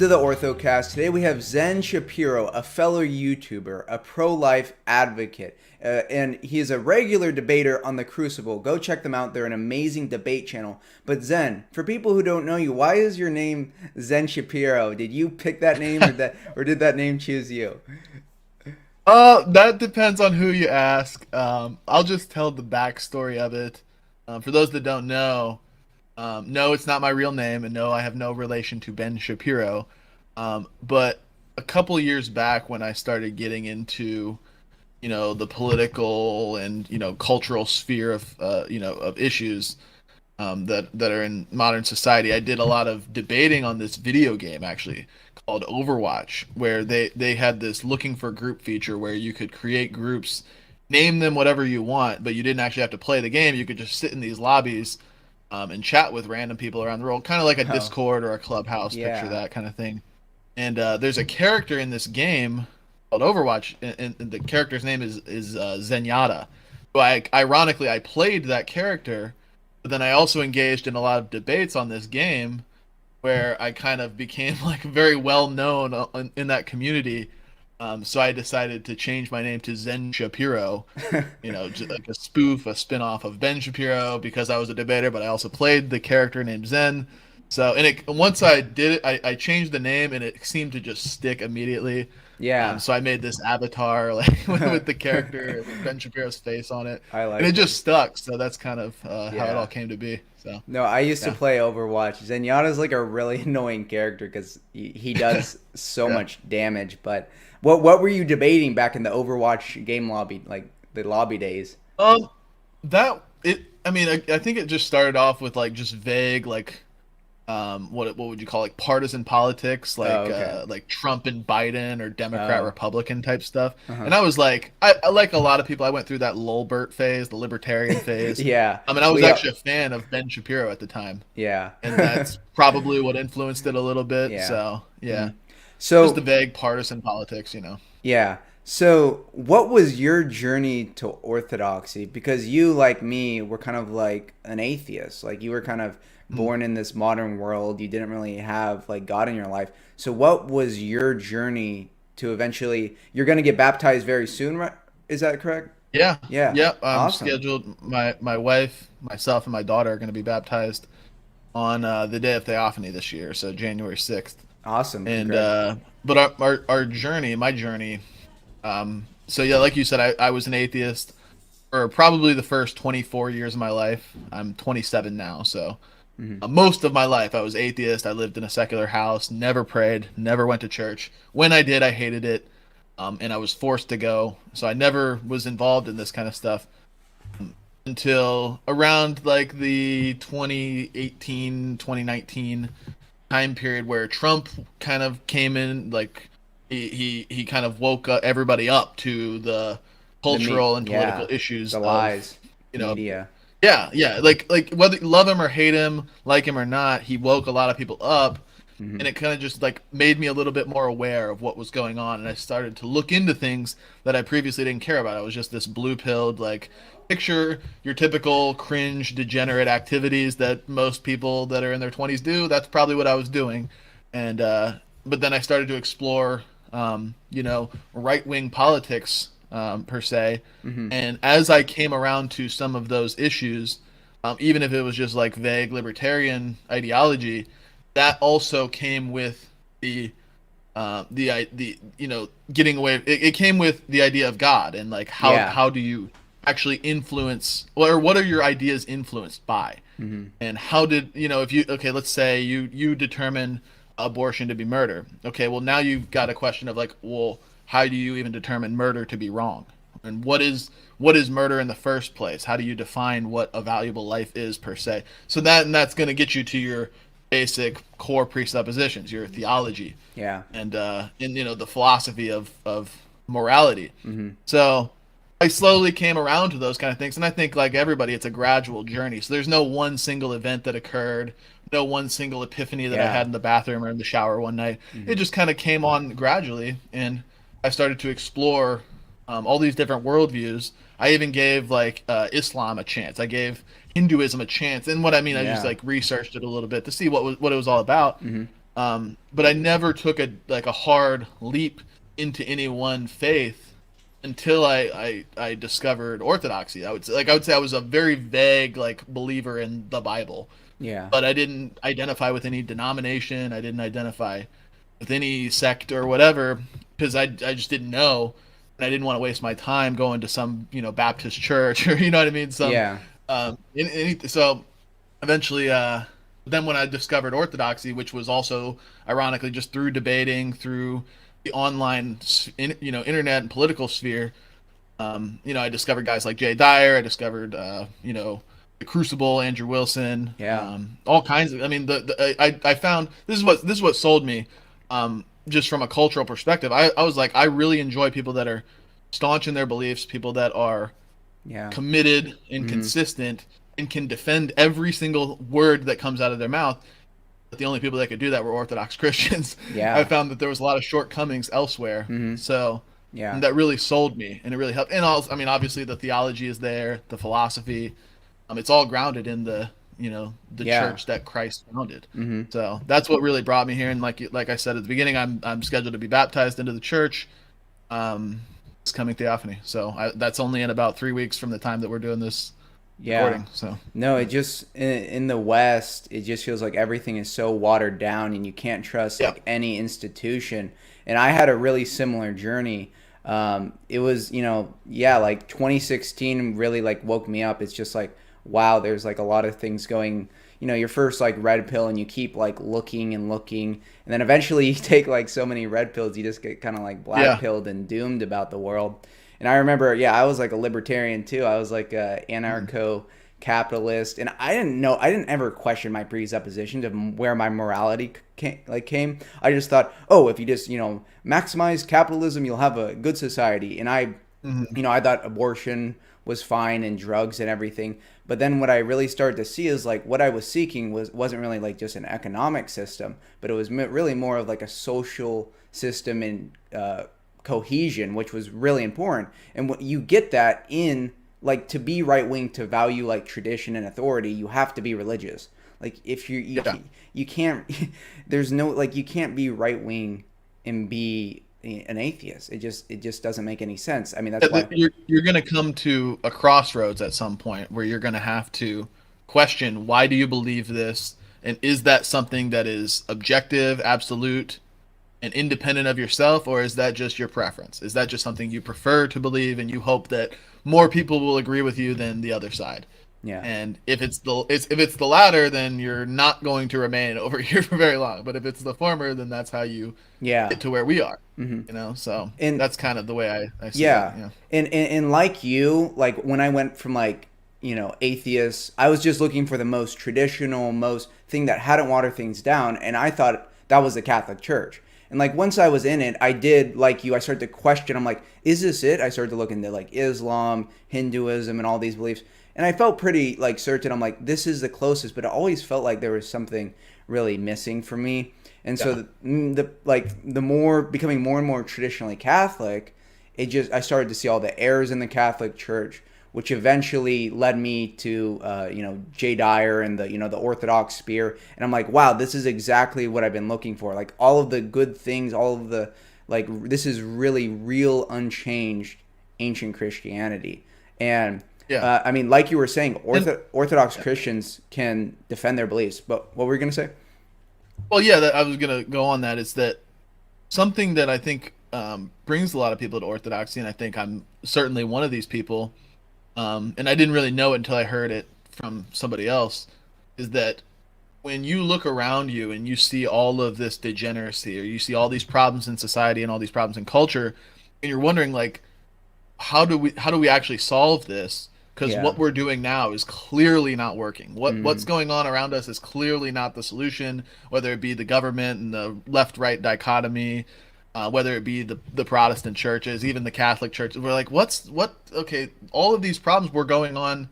to the Orthocast. Today we have Zen Shapiro, a fellow YouTuber, a pro-life advocate, and he is a regular debater on the Crucible. Go check them out. They're an amazing debate channel. But Zen, for people who don't know you, why is your name Zen Shapiro? Did you pick that name or did that name choose you? That depends on who you ask. I'll just tell the backstory of it. For those that don't know, no, it's not my real name, and no, I have no relation to Ben Shapiro. But a couple years back, when I started getting into, the political and cultural sphere of of issues that are in modern society, I did a lot of debating on this video game actually called Overwatch, where they had this looking for group feature where you could create groups, name them whatever you want, but you didn't actually have to play the game. You could just sit in these lobbies and chat with random people around the world, kind of like a Oh, Discord or a Clubhouse, picture yeah. that kind of thing. And there's a character in this game called Overwatch, and the character's name is Zenyatta. So ironically, I played that character, but then I also engaged in a lot of debates on this game, where I kind of became like very well known in that community. So I decided to change my name to Zen Shapiro, just like a spoof, a spin-off of Ben Shapiro, because I was a debater, but I also played the character named Zen. So, once I did it, I changed the name, and it seemed to just stick immediately. Yeah. So I made this avatar like with the character with Ben Shapiro's face on it, I and it like it. just stuck. So that's kind of how it all Yeah. came to be. So No, I used to yeah, play Overwatch. Zenyatta's like a really annoying character because he does so yeah. much damage. But what were you debating back in the Overwatch game lobby, like the lobby days? Um, that it. I mean, I think it just started off with like just vague like what would you call like partisan politics, Oh, okay. like Trump and Biden or Democrat Oh, Republican type stuff. uh-huh. And I was like, I like a lot of people. I went through that Lulbert phase, the libertarian phase. Yeah. I mean, I was We actually a fan of Ben Shapiro at the time, yeah. and that's probably what influenced it a little bit. Yeah. So yeah, Mhm. just the So, vague partisan politics. yeah. So, what was your journey to orthodoxy? Because you, like me, were kind of like an atheist. Like you were kind of Mm. born in this modern world. You didn't really have like God in your life. So, what was your journey to eventually? You're going to get baptized very soon, right? Is that correct? Yeah, Yeah. yeah. I'm Awesome. scheduled. My wife, myself, and my daughter are going to be baptized on the day of Theophany this year, so January 6th. Awesome. And Congrats. but our journey, my journey. So yeah, like you said, I was an atheist for probably the first 24 years of my life. I'm 27 now, so Hmm. most of my life I was atheist. I lived in a secular house, never prayed, never went to church. When I did, I hated it, and I was forced to go. So I never was involved in this kind of stuff until around like the 2018, 2019 time period, where Trump kind of came in, like he kind of woke everybody up to the cultural and political Yeah. issues The of lies, you know media. yeah, yeah, like whether you love him or hate him, like him or not, he woke a lot of people up, Hmm. and it kind of just like made me a little bit more aware of what was going on, and I started to look into things that I previously didn't care about. I was just this blue-pilled, like, picture your typical cringe degenerate activities that most people that are in their 20s do. That's probably what I was doing. And but then I started to explore right-wing politics, per se. Hmm. And as I came around to some of those issues, even if it was just like vague libertarian ideology, that also came with the getting away. It came with the idea of God, and like Yeah. how do you actually influence, or what are your ideas influenced by, Hmm. and how did if you, okay, let's say you determine abortion to be murder. Okay, well, now you've got a question of like, well, how do you even determine murder to be wrong, and what is murder in the first place? How do you define what a valuable life is, per se? So that's going to get you to your basic core presuppositions, your theology, Yeah. and the philosophy of morality. Hmm. So I slowly came around to those kind of things, and I think, like everybody, it's a gradual journey. So there's no one single event that occurred, no one single epiphany that I Yeah. had in the bathroom or in the shower one night. It Hmm. just kind of came on gradually, and I started to explore all these different worldviews. I even gave like Islam a chance. I gave Hinduism a chance, and what I mean, I just Yeah. like researched it a little bit to see what it was all about. Hmm. But I never took a hard leap into any one faith until I discovered Orthodoxy. I would say I was a very vague like believer in the Bible, Yeah. but I didn't identify with any denomination. I didn't identify with any sect or whatever because I just didn't know, and I didn't want to waste my time going to some Baptist church or you know what I mean, some Yeah. so eventually then when I discovered Orthodoxy, which was also ironically just through debating through the online internet and political sphere, I discovered guys like Jay Dyer. I discovered the Crucible, Andrew Wilson, Yeah. all kinds of. I mean, I found this is what sold me, just from a cultural perspective. I was like, I really enjoy people that are staunch in their beliefs, people that are Yeah. committed and Mhm. consistent and can defend every single word that comes out of their mouth. But the only people that could do that were Orthodox Christians. I Yeah. found that there was a lot of shortcomings elsewhere. Mhm. So Yeah. that really sold me and it really helped. And also, I mean, obviously the theology is there, the philosophy. It's all grounded in the Yeah. church that Christ founded. Mhm. So that's what really brought me here. And like I said at the beginning, I'm scheduled to be baptized into the church. It's coming theophany. So that's only in about 3 weeks from the time that we're doing this Yeah. recording. So No, it just in the West, it just feels like everything is so watered down, and you can't trust yeah, like any institution. And I had a really similar journey. It was, yeah, like 2016 really like woke me up. It's just like, wow, there's like a lot of things going. Your first like red pill, and you keep like looking and looking, and then eventually you take like so many red pills, you just get kind of like black yeah, pilled and doomed about the world. And I remember, yeah, I was like a libertarian too. I was like a anarcho capitalist, and I didn't ever question my presuppositions of where my morality came. I just thought, oh, if you just maximize capitalism, you'll have a good society. And hmm I thought abortion was fine and drugs and everything. But then what I really started to see is like what I was seeking wasn't really like just an economic system, but it was really more of like a social system and cohesion, which was really important. And what you get that in like to be right wing, to value like tradition and authority, you have to be religious. Like if yeah. you can't there's no like you can't be right wing and be an atheist. It just doesn't make any sense. I mean, that's why. You're going to come to a crossroads at some point where you're going to have to question, why do you believe this, and is that something that is objective, absolute, and independent of yourself, or is that just your preference? Is that just something you prefer to believe and you hope that more people will agree with you than the other side? Yeah. And if it's the latter, then you're not going to remain over here for very long. But if it's the former, then that's how you Yeah. get to where we are. Hmm. So And that's kind of the way I see it. yeah, and like you, like when I went from like atheist, I was just looking for the most traditional, most thing that hadn't watered things down, and I thought that was the Catholic Church. And like once I was in it, I did like you. I started to question. I'm like, is this it? I started to look into like Islam, Hinduism, and all these beliefs, and I felt pretty like certain. I'm like, this is the closest, but it always felt like there was something really missing for me. And so Yeah. the more becoming more and more traditionally Catholic, I started to see all the errors in the Catholic Church, which eventually led me to Jay Dyer and the Orthodox spear, and I'm like, wow, this is exactly what I've been looking for. Like all of the good things, all of the like this is really real, unchanged ancient Christianity. And Yeah. I mean, like you were saying, And Orthodox Christians can defend their beliefs. But what were you gonna say? well, yeah, I was gonna go on that. Is that something that I think brings a lot of people to Orthodoxy, and I think I'm certainly one of these people. And I didn't really know it until I heard it from somebody else. Is that when you look around you and you see all of this degeneracy, or you see all these problems in society and all these problems in culture, and you're wondering like, how do we actually solve this? Because Yeah. what we're doing now is clearly not working. What's Mm, going on around us is clearly not the solution. Whether it be the government and the left-right dichotomy, whether it be the Protestant churches, even the Catholic churches, we're like, what? Okay, all of these problems were going on,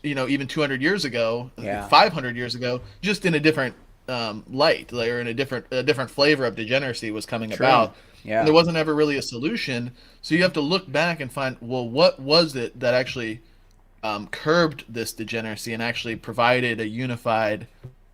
even 200 years ago, yeah. 500 years ago, just in a different light, like, or in a different flavor of degeneracy was coming True. about. And Yeah. there wasn't ever really a solution. So you have to look back and find, well, what was it that actually curbed this degeneracy and actually provided a unified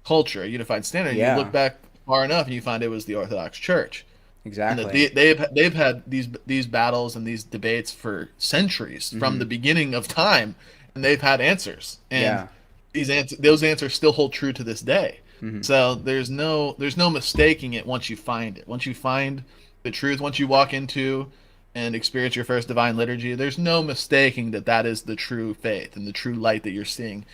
culture, a unified standard? And you look Yeah. back far enough, and you find it was the Orthodox Church. And that Exactly. they've had these battles and these debates for centuries from the beginning of time, and they've had answers, and Yeah. those answers still hold true to this day. So there's no mistaking it once you find it. Once you find the truth, once you walk into and experience your first divine liturgy, there's no mistaking that is the true faith and the true light that you're seeing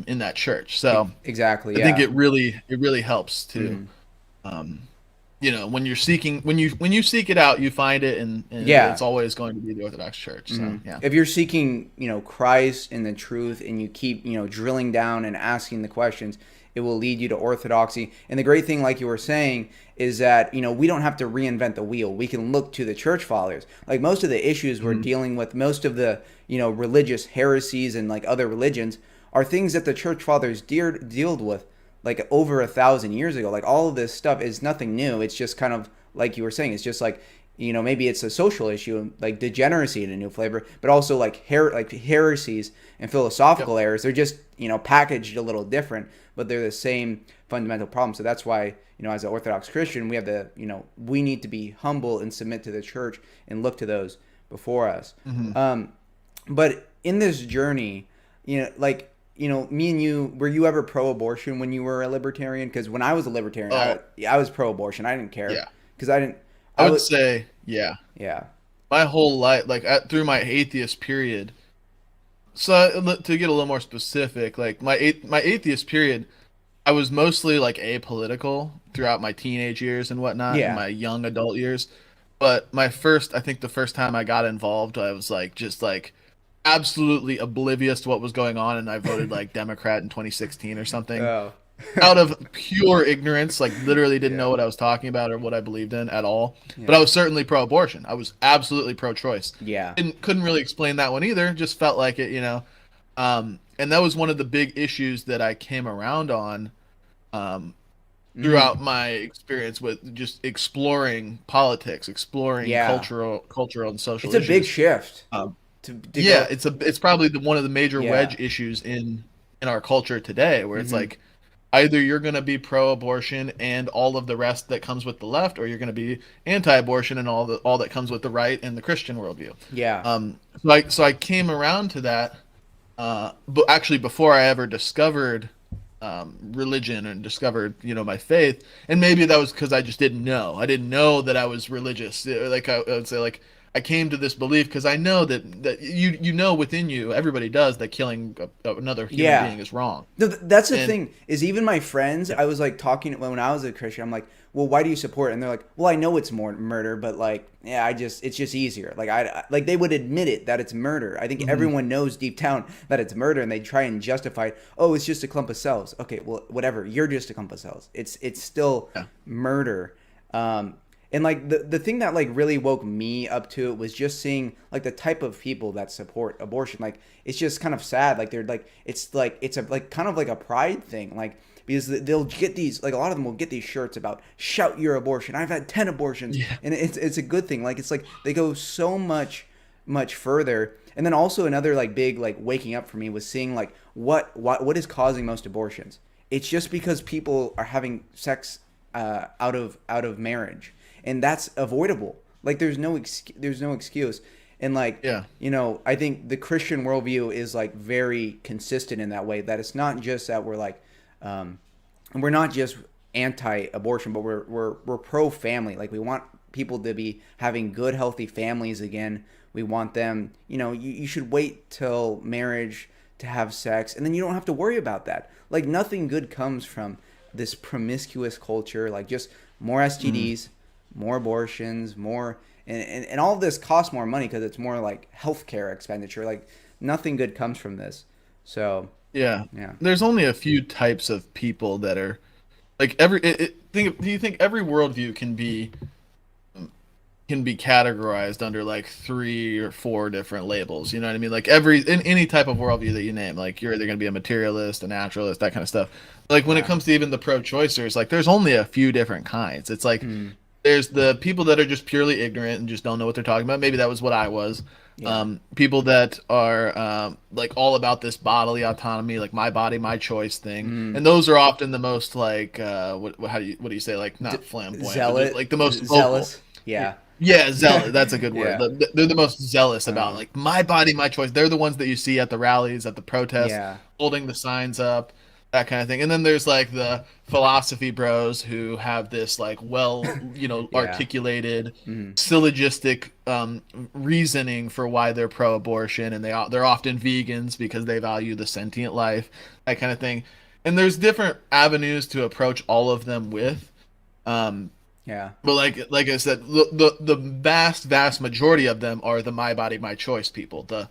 in that church. So Exactly. I think Yeah. it really helps to when you're seeking when you seek it out, you find it, and Yeah. it's always going to be the Orthodox Church. So yeah. If you're seeking, Christ and the truth, and you keep, drilling down and asking the questions, it will lead you to orthodoxy. And the great thing, like you were saying, is that, we don't have to reinvent the wheel. We can look to the church fathers. Like most of the issues we're dealing with, most of the, religious heresies and like other religions are things that the church fathers dealt with like over 1,000 years ago. Like all of this stuff is nothing new. It's just kind of like you were saying, it's just like, maybe it's a social issue, like degeneracy in a new flavor, but also like heresies and philosophical errors. They're just, packaged a little different, but they're the same fundamental problem. So that's why, as an Orthodox Christian, we have to, we need to be humble and submit to the church and look to those before us. But in this journey, me and you, were you ever pro-abortion when you were a libertarian? Because when I was a libertarian, I was pro-abortion. I didn't care. Yeah. Because I didn't. I would say, yeah. Yeah. My whole life, like through my atheist period. So to get a little more specific, like my atheist period, I was mostly like apolitical throughout my teenage years and whatnot, and my young adult years. But I think the first time I got involved, I was like just like absolutely oblivious to what was going on, and I voted like Democrat in 2016 or something. Oh. Out of pure ignorance, like literally didn't know what I was talking about or what I believed in at all. Yeah. But I was certainly pro-abortion. I was absolutely pro-choice. Yeah. Couldn't really explain that one either. Just felt like it, And that was one of the big issues that I came around on throughout my experience with just exploring politics, exploring cultural and social issues. It's a big shift. It's probably one of the major wedge issues in our culture today, where it's like either you're going to be pro-abortion and all of the rest that comes with the left, or you're going to be anti-abortion and all that comes with the right and the Christian worldview. Yeah. So I came around to that, but actually before I ever discovered religion and discovered my faith, and maybe that was because I just didn't know. I didn't know that I was religious. Like I would say, like I came to this belief because I know that within you, everybody does, that killing another human being is wrong. No, that's the thing, is even my friends, I was like talking when I was a Christian, I'm like, well, why do you support it? And they're like, well, I know it's more murder, but like, yeah, it's just easier. Like like they would admit it that it's murder. I think everyone knows deep down that it's murder, and they try and justify it. Oh, it's just a clump of cells. Okay, well, whatever. You're just a clump of cells. It's still murder. And like the thing that like really woke me up to it was just seeing like the type of people that support abortion. Like it's just kind of sad. Like they're like it's a like kind of like a pride thing. Like because they'll get these, like a lot of them will get these shirts about shout your abortion. I've had 10 abortions, and it's a good thing. Like it's like they go so much further. And then also another like big like waking up for me was seeing like what is causing most abortions. It's just because people are having sex out of marriage. And that's avoidable. Like there's no excuse. And like, I think the Christian worldview is like very consistent in that way, that it's not just that we're like, we're not just anti-abortion, but we're pro-family. Like we want people to be having good, healthy families again. We want them, you should wait till marriage to have sex, and then you don't have to worry about that. Like nothing good comes from this promiscuous culture, like just more STDs, more abortions, more, and all of this costs more money because it's more like healthcare expenditure. Like nothing good comes from this. So yeah. There's only a few types of people that are like do you think every worldview can be categorized under like 3 or 4 different labels? You know what I mean? Like in any type of worldview that you name, like you're either going to be a materialist, a naturalist, that kind of stuff. Like when it comes to even the pro-choicers, like there's only a few different kinds. It's like there's the people that are just purely ignorant and just don't know what they're talking about. Maybe that was what I was. Yeah. People that are like all about this bodily autonomy, like my body, my choice thing, Mm. and those are often the most like what do you say, like D- not flamboyant, but just zealot, like the most vocal. zealous. Yeah. Yeah, zealous. That's a good word. Yeah. They're the most zealous about Uh, like my body, my choice. They're the ones that you see at the rallies, at the protests, yeah. holding the signs up, that kind of thing. And then there's like the philosophy bros who have this like Yeah. articulated Mm. syllogistic reasoning for why they're pro-abortion, and they're often vegans because they value the sentient life, that kind of thing. And there's different avenues to approach all of them with. Um, Yeah. but like I said, the vast majority of them are the my body my choice people, the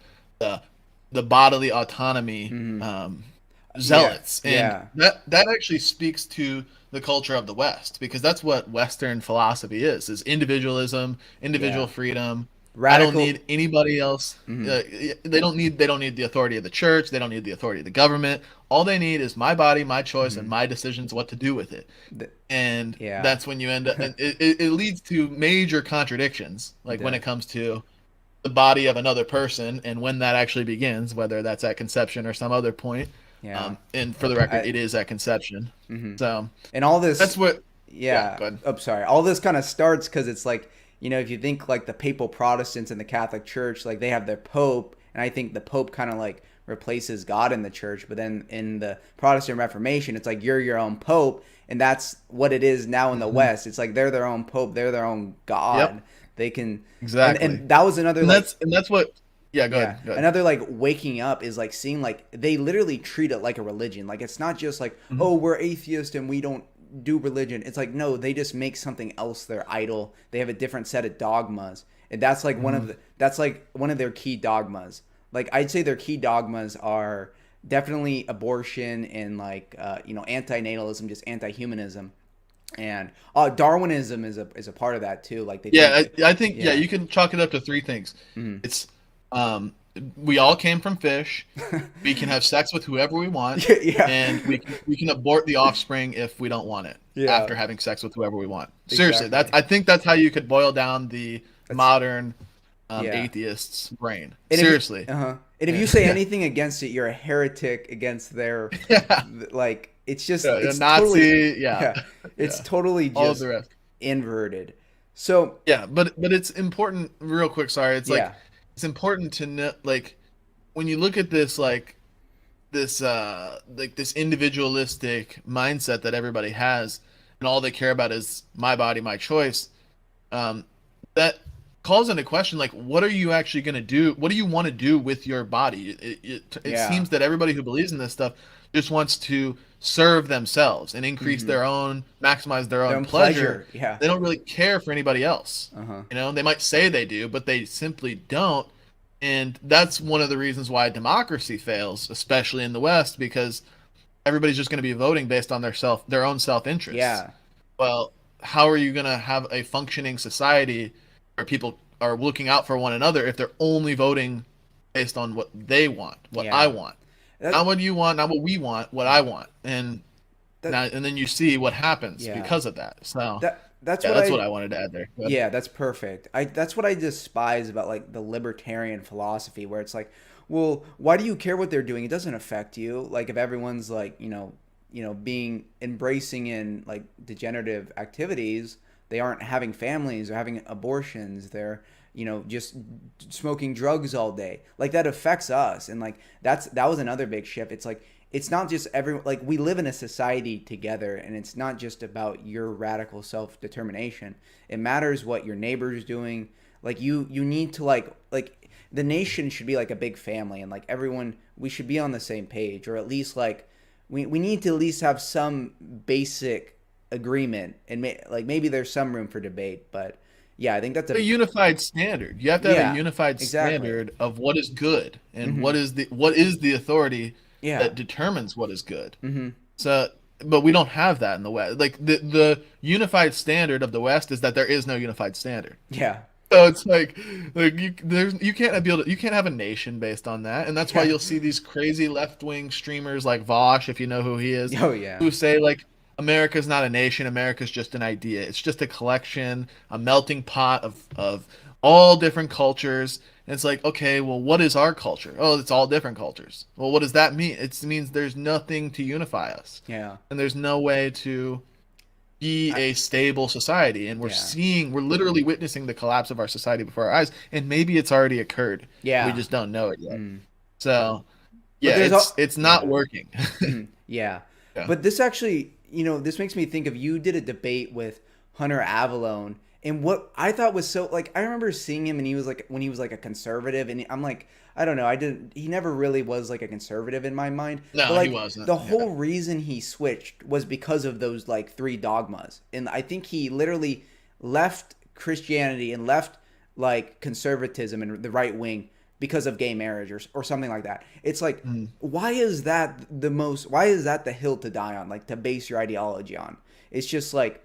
the bodily autonomy Mm. Yeah. zealots, and Yeah. that actually speaks to the culture of the West, because that's what Western philosophy is individualism, individual Yeah. freedom. I don't Radical. need anybody else. Mm. They don't need the authority of the church. They don't need the authority of the government. All they need is my body, my choice, and Mm. my decisions what to do with it. And Yeah. that's when you end up, and it leads to major contradictions, like when The- it comes to the body of another person and when that actually begins, whether that's at conception or some other point. yeah. And for the record, I, it is at conception. mhm. So And all this. that's what. Yeah, Yeah. go ahead. Oh, sorry. All this kind of starts because it's like, if you think like the papal Protestants in the Catholic Church, like they have their Pope, and I think the Pope kind of like replaces God in the church. But then in the Protestant Reformation, it's like you're your own Pope, and that's what it is now in the Mhm. West. It's like they're their own Pope, they're their own Yep, God. They can, exactly. and that was another And like that's what. Yeah, go yeah. ahead. Go ahead. Another like waking up is like seeing like they literally treat it like a religion. Like it's not just like, Mhm. oh, we're atheist and we don't do religion. It's like no, they just make something else their idol. They have a different set of dogmas. And that's like Mhm. that's like one of their key dogmas. Like I'd say their key dogmas are definitely abortion and like antinatalism, just anti-humanism. And Darwinism is a part of that too. Like they Yeah, think I think yeah. you can chalk it up to three things. Mhm. It's um, we all came from fish. We can have sex with whoever we want, Yeah. and we can abort the offspring if we don't want it Yeah. after having sex with whoever we want. Seriously, Exactly. I think that's how you could boil down the That's modern yeah. atheist's brain. And Seriously. if you say anything against it, you're a heretic against their Yeah. like. It's just Yeah, a it's Nazi, totally yeah. it's Yeah. totally All of just the rest. inverted. So Yeah, but it's important. Real quick, sorry. It's like yeah, it's important to know, like when you look at this, this individualistic mindset that everybody has, and all they care about is my body, my choice. That calls into question, like, what are you actually going to do? What do you want to do with your body? It yeah, seems that everybody who believes in this stuff just wants to serve themselves and increase hmm maximize their their own own pleasure. pleasure. Yeah, They don't really care for anybody else. uh-huh. They might say they do, but they simply don't. And that's one of the reasons why democracy fails, especially in the West, because everybody's just going to be voting based on their own self-interests. Yeah, Well, how are you going to have a functioning society where people are looking out for one another if they're only voting based on what they want, what I yeah. want? That Not what you want, not what we want, what I want. And that and then you see what happens yeah. because of that. So, That's yeah, what that's I what I wanted to add there. Go ahead. Yeah, that's perfect. That's what I despise about like the libertarian philosophy where it's like, well, why do you care what they're doing? It doesn't affect you. Like if everyone's like, being embracing in like degenerative activities, they aren't having families, they're having abortions, they're just smoking drugs all day. Like that affects us, and like that was another big shift. It's like it's not just like we live in a society together, and it's not just about your radical self-determination. It matters what your neighbor's doing. Like you need to like the nation should be like a big family, and like everyone, we should be on the same page, or at least like we need to at least have some basic agreement, and like maybe there's some room for debate, but yeah, I think that's A a unified standard. You have to have a yeah, unified exactly. standard of what is good and hmm what is the authority Yeah. that determines what is good. hmm So, but we don't have that in the West. Like the unified standard of the West is that there is no unified standard. Yeah. So it's like you can't you can't have a nation based on that, and that's why Yeah. you'll see these crazy left wing streamers like Vosh, if you know who he is, Oh yeah. who say like America's not a nation, America's just an idea. It's just a collection, a melting pot of all different cultures. And it's like, okay, well, what is our culture? Oh, it's all different cultures. Well, what does that mean? It means there's nothing to unify us, Yeah. and there's no way to be I, a stable society. And yeah. we're literally witnessing the collapse of our society before our eyes, and maybe it's already occurred. We Yeah. just don't know it yet. Mm. So But yeah, there's all. it's not Yeah. working. Yeah. Yeah. But this actually, this makes me think of you did a debate with Hunter Avalone, and what I thought was so like I remember seeing him and he was like when he was like a conservative, and I'm like I don't know, I didn't he never really was like a conservative in my mind. But No, he like wasn't. the Yeah. whole reason he switched was because of those like three dogmas. And I think he literally left Christianity and left like conservatism and the right wing because of gay marriage or something like that. It's like, Mm. why is that the hill to die on, like to base your ideology on? It's just like,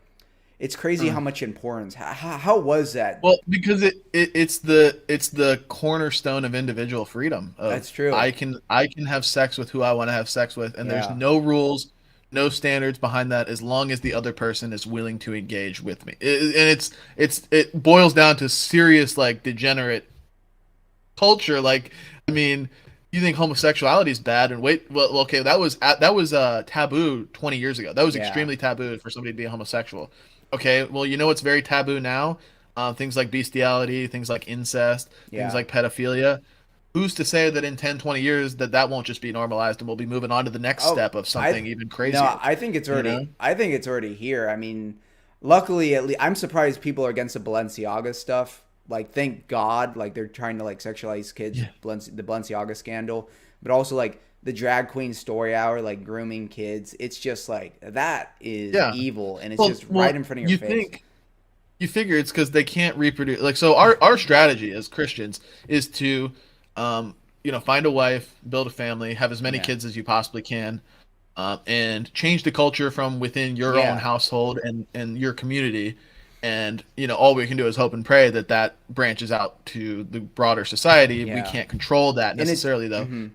it's crazy how much importance, how was that? Well, because it's the cornerstone of individual freedom. That's Of true. I can have sex with who I want to have sex with, and there's Yeah. no rules, no standards behind that, as long as the other person is willing to engage with me. And it boils down to serious like degenerate culture. Like, I mean, you think homosexuality is bad, and wait, well, okay, that was taboo 20 years ago. That was Yeah. extremely taboo for somebody to be a homosexual. Okay, well, you know what's very taboo now? Things like bestiality, things like incest, things Yeah. like pedophilia. Who's to say that in 10, 20 years that won't just be normalized and we'll be moving on to the next Oh, step of I something even no, crazier? You know? I think it's already here. I mean, luckily at least I'm surprised people are against the Balenciaga stuff. Like thank God, like they're trying to like sexualize kids, Yeah. The Balenciaga scandal, but also like the drag queen story hour, like grooming kids. It's just like that is Yeah. evil, and it's Well, just right well, in front of your you face. think you figure it's because they can't reproduce. Like, so our strategy as Christians is to, find a wife, build a family, have as many Yeah. kids as you possibly can, and change the culture from within your own Yeah. household and your community. And all we can do is hope and pray that that branches out to the broader society. We Yeah. can't control that And it's necessarily, though.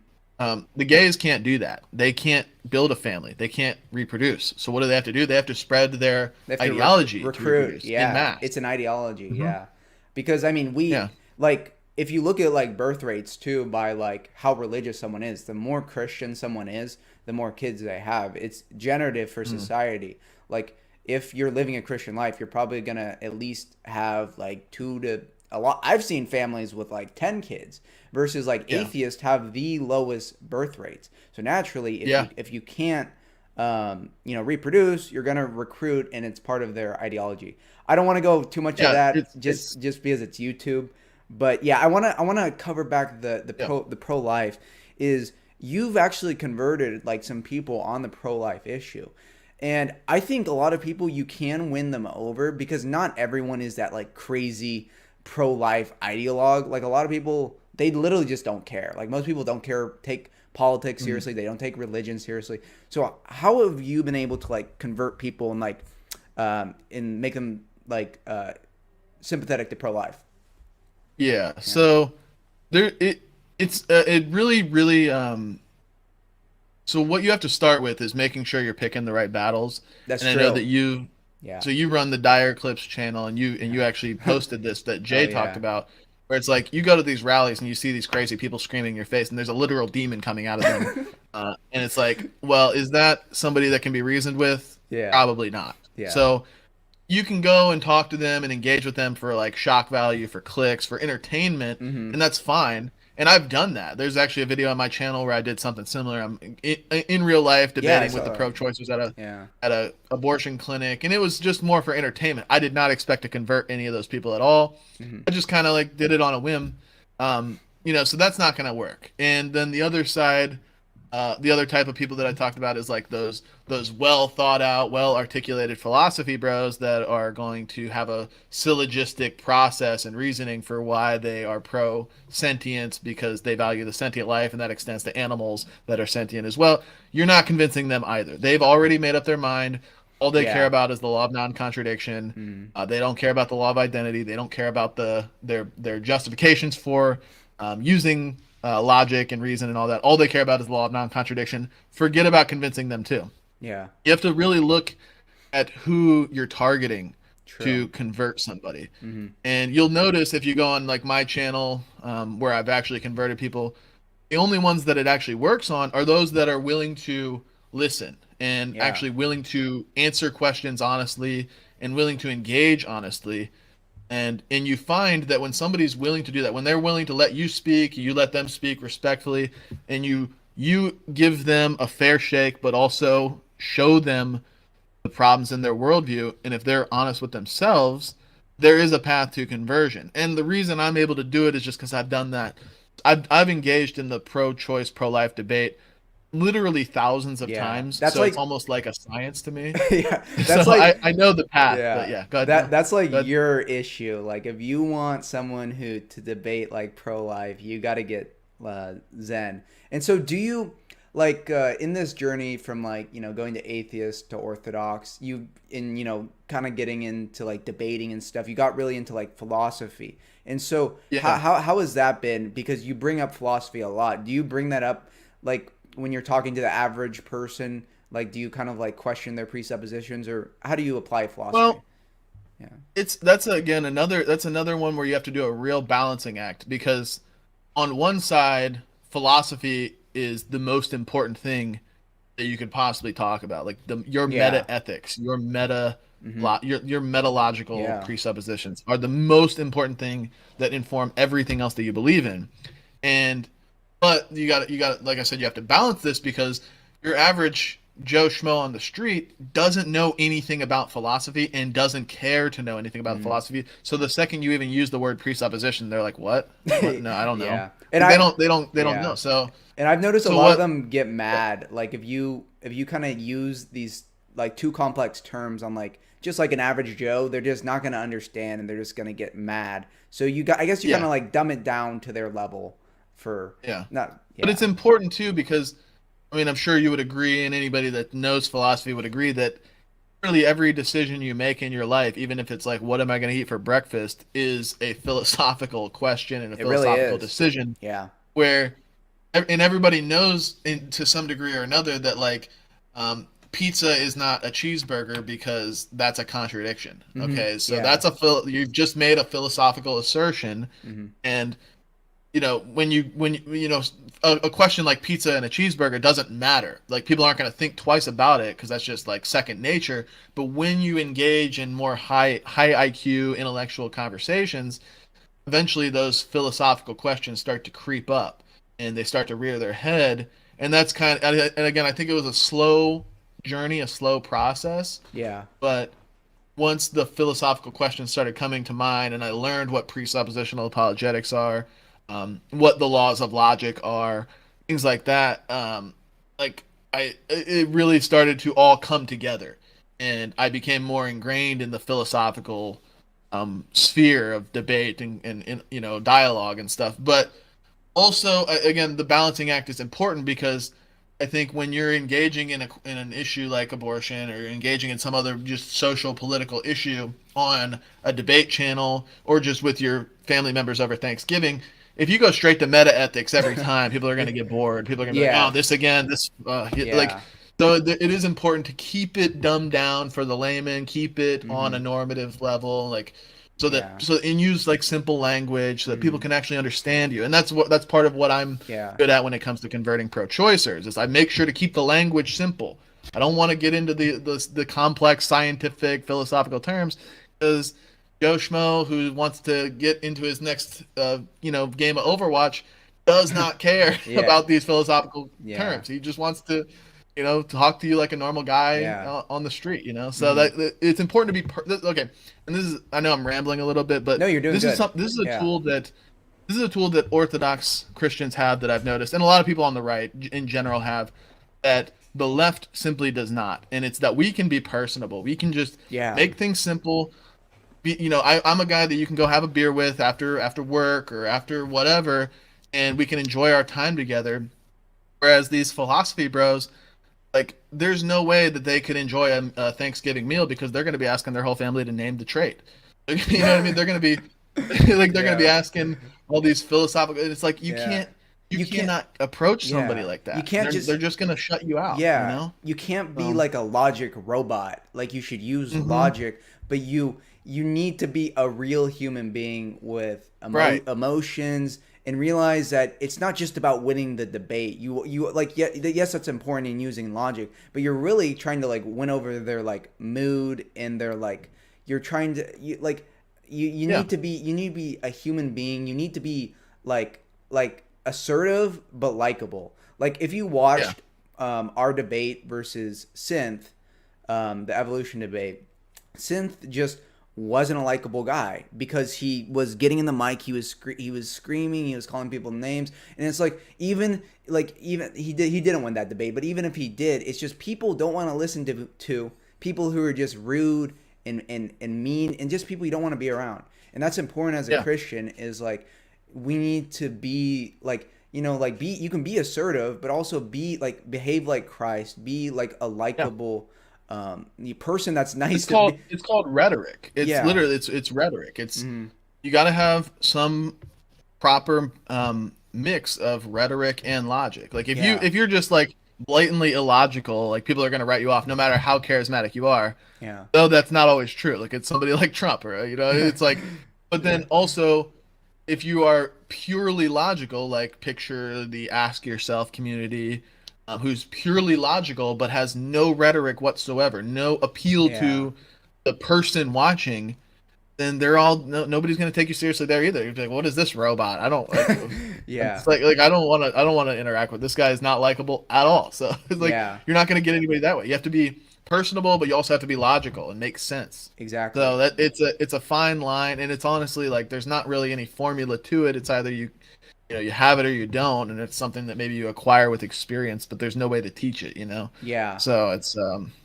The gays can't do that. They can't build a family. They can't reproduce. So what do they have to do? They have to spread their they have to ideology to recruit. reproduce in Yeah, mass. it's an ideology. Hmm. Yeah, because I mean, Yeah. like if you look at like birth rates too, by like how religious someone is, the more Christian someone is, the more kids they have. It's generative for Mm. society. Like if you're living a Christian life, you're probably gonna at least have like two to a lot. I've seen families with like 10 kids versus like Yeah. atheists have the lowest birth rates. So naturally, Yeah. if you can't reproduce, you're gonna recruit, and it's part of their ideology. I don't want to go too much of Yeah. that, It's just because it's YouTube, but yeah, I wanna cover back yeah. the pro life. Is you've actually converted like some people on the pro life issue, and I think a lot of people you can win them over because not everyone is that like crazy pro life ideologue. Like a lot of people, they literally just don't care. Like most people don't care, take politics Mm. seriously. They don't take religion seriously. So how have you been able to like convert people and make them like sympathetic to pro life? Yeah. Yeah, So it really so what you have to start with is making sure you're picking the right battles. that's And I know true. that you Yeah. so you run the Dire Clips channel, and you actually posted this that Oh Jay talked yeah. about, where it's like you go to these rallies and you see these crazy people screaming in your face, and there's a literal demon coming out of them. And it's like, well, is that somebody that can be reasoned with? Yeah. Probably not. Yeah. So you can go and talk to them and engage with them for like shock value, for clicks, for entertainment, Mm-hmm. and that's fine. And I've done that. There's actually a video on my channel where I did something similar. I'm in real life Yeah, I debating with the saw that. pro-choicers Yeah. at a abortion clinic, and it was just more for entertainment. I did not expect to convert any of those people at all. Mm-hmm. I just kind of like did it on a whim. So that's not going to work. And then the other side, the other type of people that I talked about is like those well thought out, well articulated philosophy bros that are going to have a syllogistic process and reasoning for why they are pro sentience because they value the sentient life, and that extends to animals that are sentient as well. You're not convincing them either. They've already made up their mind. All they care Yeah. about is the law of non-contradiction. Mm-hmm. They don't care about the law of identity. They don't care about their justifications for using logic and reason and all that. All they care about is the law of non-contradiction. Forget about convincing them too. Yeah. You have to really look at who you're targeting True. to convert somebody. Mm-hmm. And you'll notice if you go on like my channel, where I've actually converted people, the only ones that it actually works on are those that are willing to listen and Yeah. actually willing to answer questions honestly and willing to engage honestly. And you find that when somebody's willing to do that, when they're willing to let you speak, you let them speak respectfully, and you give them a fair shake, but also show them the problems in their worldview, and if they're honest with themselves, there is a path to conversion. And the reason I'm able to do it is just because I've done that. I've engaged in the pro-choice, pro-life debate literally thousands of Yeah. times, That's so it's like almost like a science to me. yeah. So That's like I know the path, but yeah. yeah, go ahead. That's like Go ahead. your issue. Like if you want someone who to debate like pro-life, you got to get Zen. And so do you like in this journey from like, going to atheist to Orthodox, you in, kind of getting into like debating and stuff, you got really into like philosophy. And so Yeah. how has that been? Because you bring up philosophy a lot. Do you bring that up like when you're talking to the average person? Like, do you kind of like question their presuppositions, or how do you apply philosophy? Well, Yeah. that's another one where you have to do a real balancing act, because on one side, philosophy is the most important thing that you could possibly talk about, like your Yeah. meta ethics, Hmm. your metalogical Yeah. presuppositions are the most important thing that inform everything else that you believe in. And but you got like I said, you have to balance this, because your average Joe Schmo on the street doesn't know anything about philosophy and doesn't care to know anything about Hmm. philosophy. So the second you even use the word presupposition, they're like, "What? What? No, I don't know." Yeah. And They I don't know. yeah. So And I've noticed a so lot of what? them get mad. Like if you kind of use these like too complex terms on like just like an average Joe, they're just not going to understand and they're just going to get mad. So I guess you kind Yeah, of like dumb it down to their level for yeah. not But yeah. it's important too, because I mean, I'm sure you would agree, and anybody that knows philosophy would agree that really every decision you make in your life, even if it's like, what am I going to eat for breakfast, is a philosophical question and a It really philosophical is. decision Yeah. where, and everybody knows to some degree or another that like, pizza is not a cheeseburger, because that's a contradiction. Hmm. Okay. So Yeah. you've just made a philosophical assertion. Hmm. And when you a question like pizza and a cheeseburger doesn't matter. Like, people aren't going to think twice about it, because that's just like second nature. But when you engage in more high IQ intellectual conversations, eventually those philosophical questions start to creep up and they start to rear their head. And that's and again, I think it was a slow journey, a slow process. Yeah. But once the philosophical questions started coming to mind, and I learned what presuppositional apologetics are, what the laws of logic are, things like that, like it really started to all come together, and I became more ingrained in the philosophical sphere of debate and dialogue and stuff. But also, again, the balancing act is important, because I think when you're engaging in an issue like abortion, or engaging in some other just social political issue on a debate channel, or just with your family members over Thanksgiving, if you go straight to meta ethics every time, people are going to get bored. People are going to be like, "Oh, Yeah. this again, this like." Yeah. So it is important to keep it dumbed down for the layman, keep it on a Hmm. normative level, like Yeah. and use like simple language so that people Hmm. can actually understand you. And that's part of what I'm Yeah. good at when it comes to converting pro-choicers, is I make sure to keep the language simple. I don't want to get into the complex scientific philosophical terms, because Joe Schmo, who wants to get into his next game of Overwatch, does not care Yeah. about these philosophical Yeah. terms. He just wants to talk to you like a normal guy Yeah. on the street. So Hmm. that it's important to be okay. And this is, I know I'm rambling a little bit, but No, you're doing good. this is a Yeah. tool that Orthodox Christians have, that I've noticed, and a lot of people on the right in general have, that the left simply does not. And it's that we can be personable. We can just Yeah. make things simple. I'm a guy that you can go have a beer with after work or after whatever, and we can enjoy our time together. Whereas these philosophy bros, like, there's no way that they could enjoy a Thanksgiving meal, because they're going to be asking their whole family to name the trait. You know what I mean? They're going to be like, they're going to be Yeah. asking all these philosophical. It's like Yeah. you You can't. cannot approach somebody Yeah. like You that. can't They're just. just going to shut you out. Yeah. You can't be So, like a logic robot. Like you should use hmm logic, but you need to be a real human being with Right. emotions, and realize that it's not just about winning the debate. You like, yeah, yes, that's important in using logic, but you're really trying to like win over their like mood and their like, you're trying to you Yeah. need to be, a human being. You need to be like assertive but likable. Like if you Yeah. watched our debate versus Synth, the evolution debate, Synth just wasn't a likable guy because he was getting in the mic, he was screaming, he was calling people names, and it's like even he didn't win that debate, but even if he did, it's just people don't want to listen to people who are just rude and mean, and just people you don't want to be around. And that's important as a Yeah. Christian, is like we need to be like, like be, you can be assertive but also be like, behave like Christ, be like a Yeah. likable the person that's nice to be. It's called rhetoric. It's Yeah. literally it's rhetoric. It's Hmm. you got to have some proper mix of rhetoric and logic. Like Yeah. if you're just like blatantly illogical, like people are going to write you off no matter how charismatic you are. Yeah. Though that's not always true. Like it's somebody like Trump, or it's like, but then also if you are purely logical, like picture the Ask Yourself community, who's purely logical but has no rhetoric whatsoever, no appeal Yeah. to the person watching, then they're all nobody's going to take you seriously there either. You're like, what is this robot? I don't like. Yeah. It's like I don't want to interact with this guy. Is not likable at all. So it's like Yeah. you're not going to get anybody that way. You have to be personable, but you also have to be logical and make sense. So Exactly. that it's a fine line, and it's honestly like there's not really any formula to it. It's either you have it or you don't, and it's something that maybe you acquire with experience, but there's no way to teach it. Yeah. So it's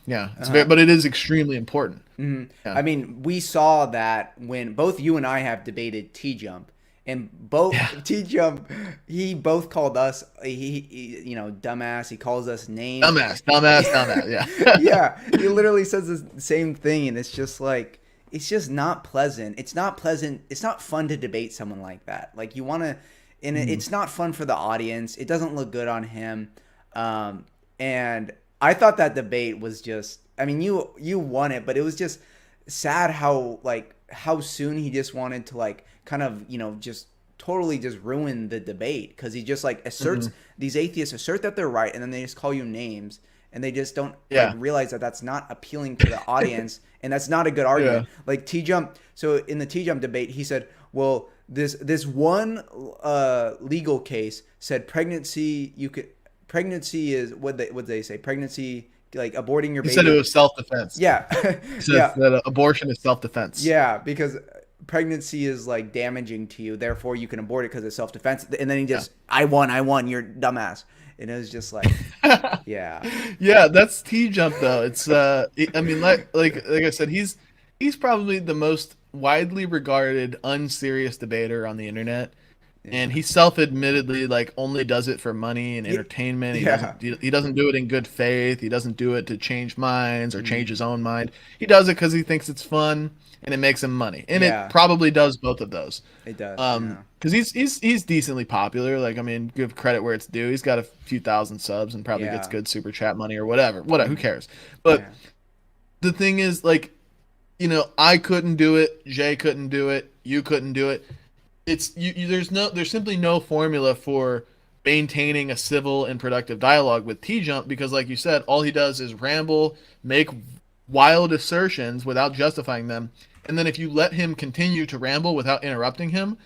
it's very, Uh-huh. but it is extremely important. Hmm. Yeah. I mean, we saw that when both you and I have debated T-Jump, and both Yeah. T-Jump, he both called us, dumbass. He calls us names. Dumbass. Yeah. Yeah, he literally says the same thing, and it's just like, it's just not pleasant. It's not pleasant. It's not fun to debate someone like that. Like you want to, and Mhm. it's not fun for the audience. It doesn't look good on him. And I thought that debate was just, I mean, you won it, but it was just sad how soon he just wanted to like kind of, just totally just ruin the debate, because he just like asserts, Mhm. these atheists assert that they're right, and then they just call you names, and they just don't like Yeah. realize that that's not appealing to the audience, and that's not a good Yeah. argument. Like T-Jump, so in the T-Jump debate, he said, well, this one legal case said pregnancy is what they say, pregnancy, like aborting your He said it baby. was self-defense. Yeah. He says Yeah. that abortion is self-defense. Yeah, because pregnancy is like damaging to you, therefore you can abort it because it's self-defense. And then he Yeah. just, I won, you're dumbass. And it was just like, yeah. Yeah, that's T-Jump though. It's I mean like I said, he's probably the most widely regarded unserious debater on the internet. And Yeah. he self-admittedly like only does it for money and entertainment. Yeah. He doesn't do it in good faith. He doesn't do it to change minds or change Mhm. his own mind. He does it because he thinks it's fun and it makes him money. And it Yeah, probably does both of those. it does. Yeah. Because he's decently popular. Like I mean, give credit where it's due. He's got a few thousand subs and probably gets Yeah. good super chat money or whatever. Whatever, who Mhm. cares? But Yeah. the thing is, like, I couldn't do it. Jay couldn't do it. You couldn't do it. There's simply no formula for maintaining a civil and productive dialogue with T-Jump, because like you said, all he does is ramble, make wild assertions without justifying them, and then if you let him continue to ramble without interrupting him,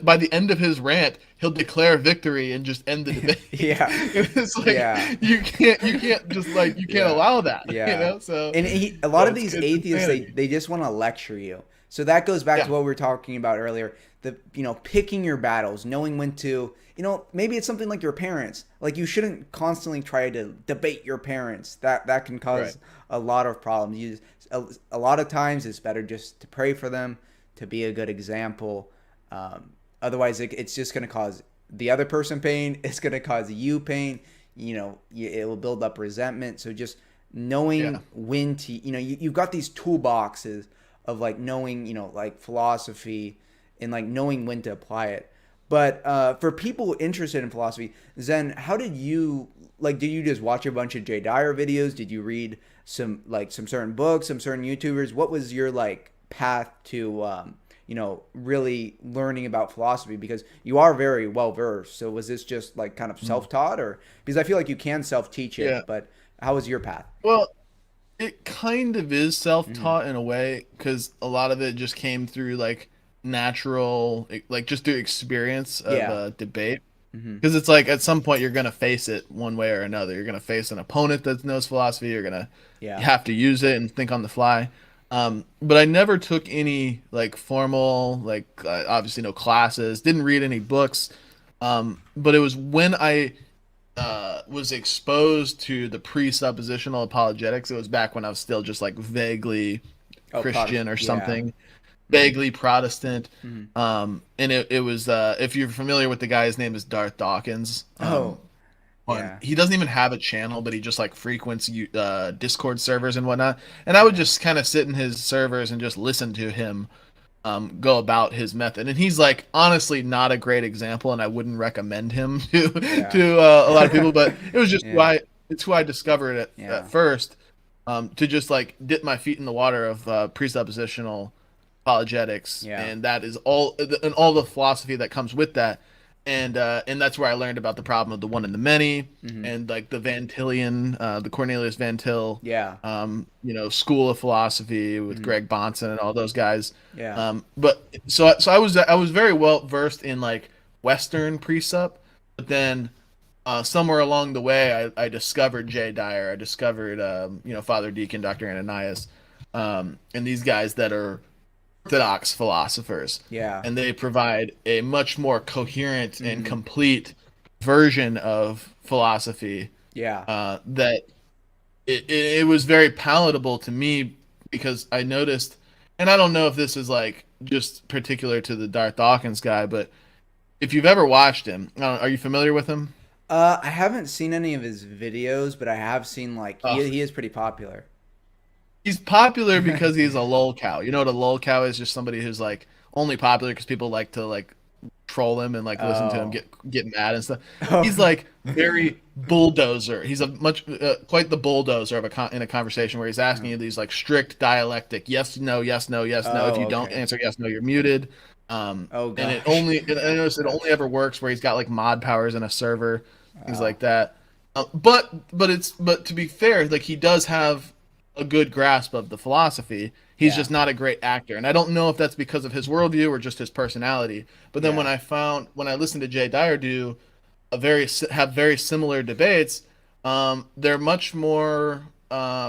by the end of his rant he'll declare victory and just end the debate. Yeah. It's like Yeah. you can't Yeah. allow that. Yeah. So And a lot of it's these atheists, insanity. they just want to lecture you. So that goes back Yeah. to what we were talking about earlier. The picking your battles, knowing when to, maybe it's something like your parents. Like you shouldn't constantly try to debate your parents. That can cause Right. a lot of problems. A lot of times it's better just to pray for them, to be a good example. Otherwise, it's just going to cause the other person pain. It's going to cause you pain. It will build up resentment. So just knowing Yeah. when to, you've got these toolboxes of like knowing, like philosophy, and like knowing when to apply it. But for people interested in philosophy, Zen, how did you like? Did you just watch a bunch of Jay Dyer videos? Did you read some certain books, some certain YouTubers? What was your like path to really learning about philosophy? Because you are very well versed. So was this just like kind of self taught, or because I feel like you can self teach Yeah. it, but how was your path? Well, it kind of is self Hmm. taught in a way because a lot of it just came through like natural, like just through experience of Yeah. a debate. Hmm. Because it's like at some point you're gonna face it one way or another. You're gonna face an opponent that knows philosophy. You Yeah. have to use it and think on the fly. But I never took any like formal, like obviously no classes. Didn't read any books. But it was when I was exposed to the presuppositional apologetics. It was back when I was still just like vaguely Oh, Christian Protestant. or Yeah. something, Hmm. vaguely Protestant. Hmm. And it was if you're familiar with the guy, his name is Darth Dawkins. Oh, On yeah. he doesn't even have a channel, but he just like frequents Discord servers and whatnot. And I would Yeah. just kind of sit in his servers and just listen to him go about his method. And he's like honestly not a great example, and I wouldn't recommend him to Yeah. to a lot of people. But it was just Yeah. it's who I discovered at Yeah. first, to just like dip my feet in the water of presuppositional apologetics, Yeah. and that is all and all the philosophy that comes with that. And that's where I learned about the problem of the one and the many, Hmm. and like the Van Tillian, the Cornelius Van Til, Yeah. school of philosophy with Hmm. Greg Bonson and all those guys. Yeah. But so I was very well versed in like Western precept, but then somewhere along the way I discovered Jay Dyer, I discovered Father Deacon, Dr. Ananias, and these guys that are Orthodox philosophers, Yeah. and they provide a much more coherent and Hmm. complete version of philosophy Yeah. that it was very palatable to me because I noticed, and I don't know if this is like just particular to the Darth Dawkins guy, but if you've ever watched him, are you familiar with him? I haven't seen any of his videos, but I have seen like Oh, he is pretty popular. he's popular because he's a lol cow. You know what a lol cow is? Just somebody who's like only popular because people like to like troll him and like listen to him Oh. get mad and stuff. He's Oh. like very bulldozer. He's a much quite the bulldozer of in a conversation where he's asking you these like strict dialectic yes no yes no yes no. If Oh, you don't okay. answer yes no, you're muted. Oh And gosh. I noticed it only ever works where he's got like mod powers in a server, things Oh. like that. But to be fair, like he does have a good grasp of the philosophy. He's Yeah. just not a great actor, and I don't know if that's because of his worldview or just his personality. But then Yeah. when I listened to Jay Dyer do have very similar debates, they're much more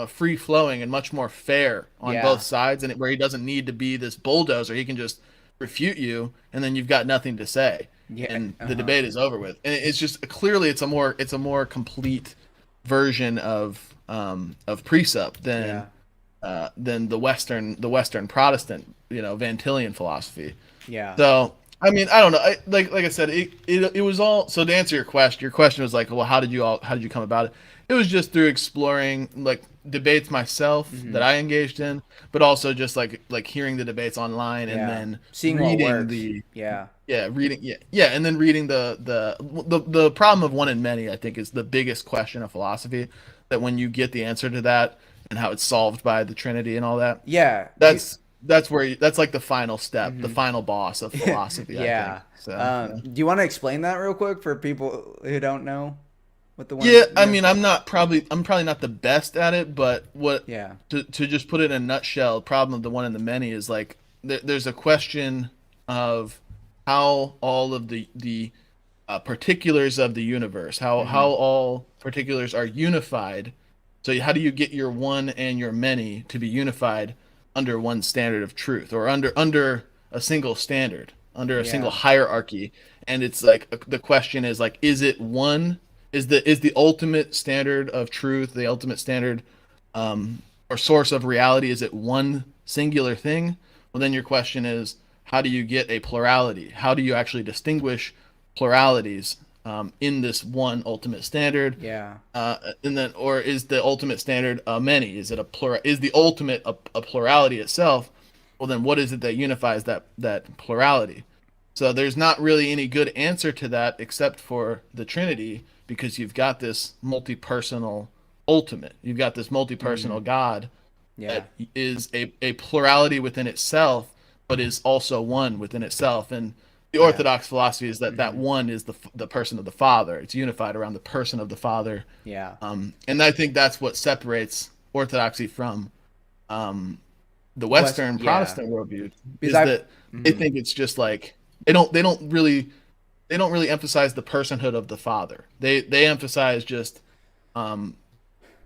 free flowing and much more fair on both Yeah. sides, and where he doesn't need to be this bulldozer, he can just refute you, and then you've got nothing to say, Yeah. and the Uh-huh. debate is over with. And it's just clearly it's a more complete version of precept Yeah. than the Western Protestant, Van Tillian philosophy. Yeah. So I mean, I don't know. Like I said, it was all. So to answer your question, was like, well, how did you come about it? It was just through exploring like debates myself Hmm. that I engaged in, but also just like hearing the debates online and Yeah. then Seeing what reading works. the Yeah. reading and then reading the problem of one in many. I think is the biggest question of philosophy. That when you get the answer to that and how it's solved by the Trinity and all that, Yeah. that's like the final step, the Mhm. final boss of philosophy, I think. Yeah. So yeah. Do you want to explain that real quick for people who don't know what the Yeah, one? I Yeah. mean, I'm probably not the best at it, but Yeah. to just put it in a nutshell, problem of the one and the many is like there's a question of how all of the particulars of the universe, how Hmm. all particulars are unified. So how do you get your one and your many to be unified under one standard of truth, or under a single standard, under a single Yeah. hierarchy? And it's like the question is like, is it one? Is the ultimate standard of truth, the ultimate standard or source of reality, is it one singular thing? Well, then your question is, how do you get a plurality? How do you actually distinguish pluralities in this one ultimate standard? Yeah. And then, or is the ultimate standard many? Is it a plural? Is the ultimate a plurality itself? Well, then what is it that unifies that plurality? So there's not really any good answer to that except for the Trinity, because you've got this multi-personal ultimate. You've got this multi-personal God Yeah. that is a plurality within itself, but is also one within itself. And the Yeah. Orthodox philosophy is that that one is the person of the Father. It's unified around the person of the Father. Yeah. And I think that's what separates Orthodoxy from the Western Yeah. Protestant worldview, Because is that they think it's just like they don't really emphasize the personhood of the Father. They emphasize just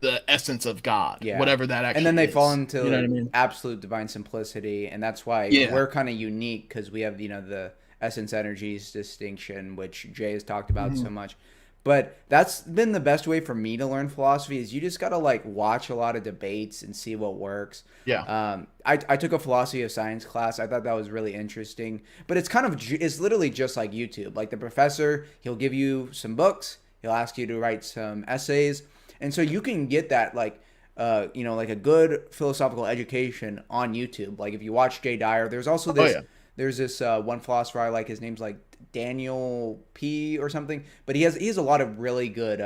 the essence of God, Yeah. whatever that actually is. And then they fall into you know what I mean? absolute divine simplicity, and that's why Yeah. we're kind of unique, because we have the essence energies distinction, which Jay has talked about so much. But that's been the best way for me to learn philosophy, is you just got to like watch a lot of debates and see what works. Yeah. I took a philosophy of science class. I thought that was really interesting, but it's literally just like YouTube. Like the professor, he'll give you some books, he'll ask you to write some essays, and so you can get that like like a good philosophical education on YouTube. Like if you watch Jay Dyer, there's also this there's this one philosopher I like. His name's like Daniel P or something, but he has a lot of really good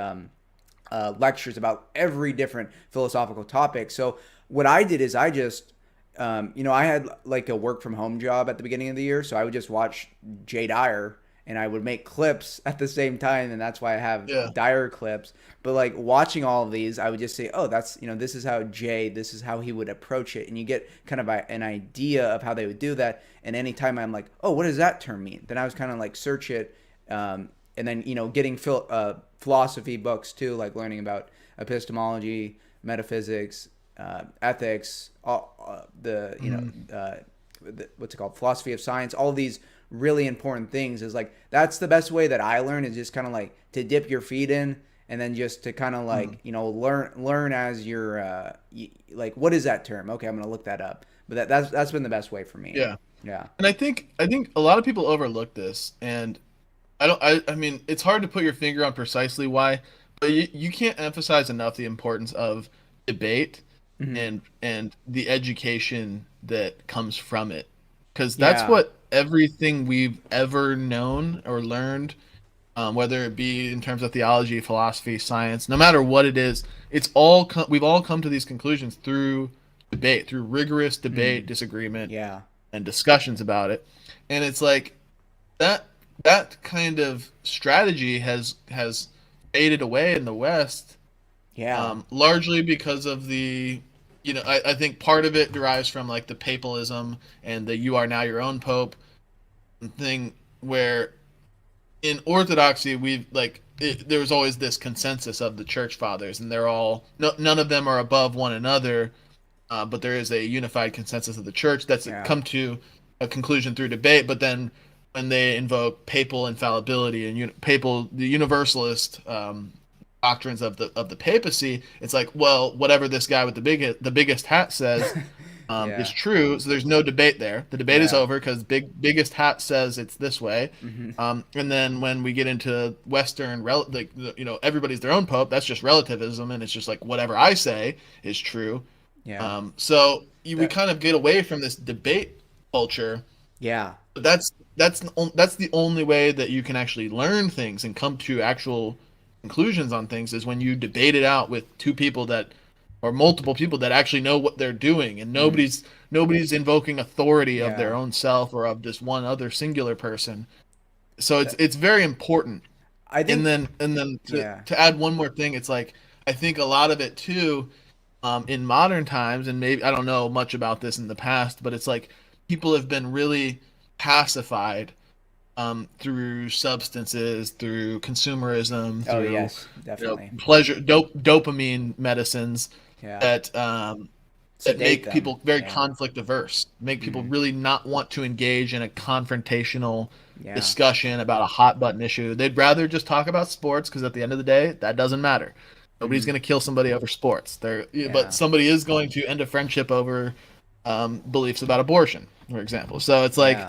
lectures about every different philosophical topic. So what I did is I just I had like a work from home job at the beginning of the year, so I would just watch Jay Dyer and I would make clips at the same time, and that's why I have Dyer clips. But like watching all of these, I would just say, oh, that's this is how this is how he would approach it, and you get kind of an idea of how they would do that. And anytime I'm like, oh, what does that term mean? Then I was kind of like search it, and then getting philosophy books too, like learning about epistemology, metaphysics, ethics, all what's it called, philosophy of science, all of these really important things. Is like that's the best way that I learn, is just kind of like to dip your feet in, and then just to kind of like learn as you're like, what is that term? Okay, I'm gonna look that up. But that's been the best way for me. Yeah. And I think a lot of people overlook this, and I mean, it's hard to put your finger on precisely why, but you can't emphasize enough the importance of debate and the education that comes from it, because that's what everything we've ever known or learned, whether it be in terms of theology, philosophy, science, no matter what it is, we've all come to these conclusions through debate, through rigorous debate, disagreement, and discussions about it. And it's like that kind of strategy has faded away in the West, largely because of the I think part of it derives from like the papalism and the "you are now your own pope" thing, where in Orthodoxy there was always this consensus of the church fathers, and they're all none of them are above one another, but there is a unified consensus of the church that's come to a conclusion through debate. But then when they invoke papal infallibility and the universalist doctrines of the papacy, it's like, well, whatever this guy with the biggest hat says is true. So there's no debate there. The debate is over because biggest hat says it's this way. And then when we get into Western, everybody's their own pope. That's just relativism, and it's just like whatever I say is true. So we kind of get away from this debate culture. But that's the only way that you can actually learn things and come to actual conclusions on things, is when you debate it out with two people or multiple people that actually know what they're doing, and nobody's invoking authority of their own self or of this one other singular person. So it's very important. I think, and then to add one more thing, it's like I think a lot of it too, in modern times, and maybe I don't know much about this in the past, but it's like people have been really pacified through substances, through consumerism, through definitely pleasure, dopamine medicines that make people very conflict averse, make people really not want to engage in a confrontational discussion about a hot button issue. They'd rather just talk about sports, because at the end of the day, that doesn't matter. Nobody's going to kill somebody over sports. But somebody is going to end a friendship over beliefs about abortion, for example. So it's like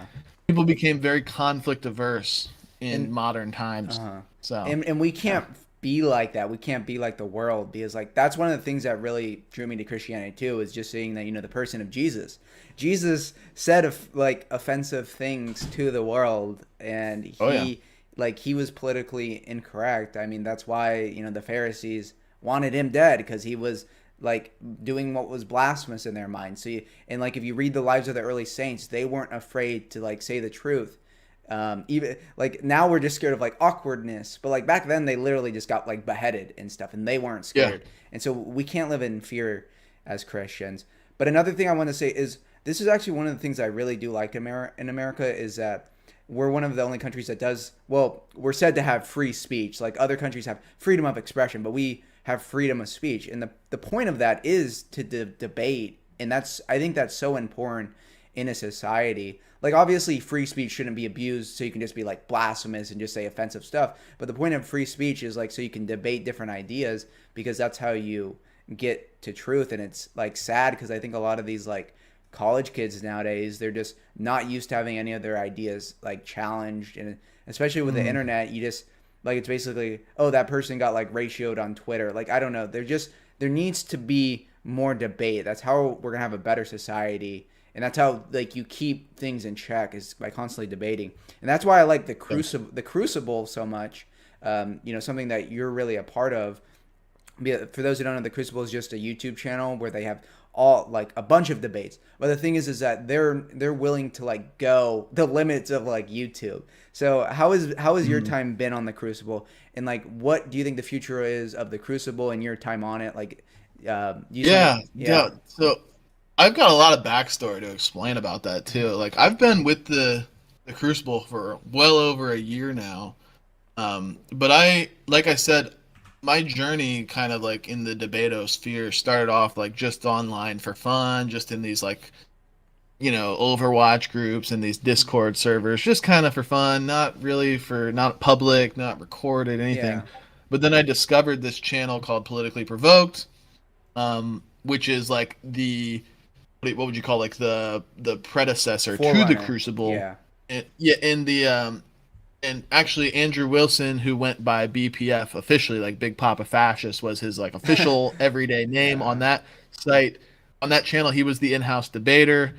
people became very conflict averse in modern times. So and we can't be like that. We can't be like the world, because like that's one of the things that really drew me to Christianity too, is just seeing that, you know, the person of Jesus. Jesus said like offensive things to the world, and Oh yeah. he was politically incorrect. I mean, that's why, you know, the Pharisees wanted him dead, because he was like doing what was blasphemous in their minds. And like if you read the lives of the early saints, they weren't afraid to like say the truth. Even like now we're just scared of like awkwardness, but like back then they literally just got like beheaded and stuff, and they weren't Yeah. scared. And so we can't live in fear as Christians. But another thing I want to say is, this is actually one of the things I really do like in America, is that we're one of the only countries that does, well, we're said to have free speech. Like other countries have freedom of expression, but we have freedom of speech. And the point of that is to debate. And I think that's so important in a society. Like obviously free speech shouldn't be abused so you can just be like blasphemous and just say offensive stuff. But the point of free speech is like so you can debate different ideas, because that's how you get to truth. And it's like sad, because I think a lot of these like college kids nowadays, they're just not used to having any of their ideas like challenged. And especially with the internet, you just like, it's basically, oh, that person got like ratioed on Twitter. Like, I don't know, there needs to be more debate. That's how we're gonna have a better society, and that's how like you keep things in check, is by constantly debating. And that's why I like the Crucible so much. You know, something that you're really a part of. For those who don't know, the Crucible is just a YouTube channel where they have all like a bunch of debates. But the thing is that they're willing to like go the limits of like YouTube. So how has your time been on the Crucible, and like what do you think the future is of the Crucible and your time on it? Like, Yeah. So I've got a lot of backstory to explain about that too. Like I've been with the Crucible for well over a year now. But like I said, my journey kind of like in the debatosphere started off like just online for fun, just in these like, you know, Overwatch groups and these Discord servers, just kind of for fun, not public, not recorded, anything. yeah, But then I discovered this channel called Politically Provoked, which is like what would you call like the predecessor to the Forerunner, Crucible. yeah, Yeah, and actually Andrew Wilson, who went by BPF officially, like Big Papa Fascist, was his like official everyday name on yeah, that site. On that channel, he was the in-house debater.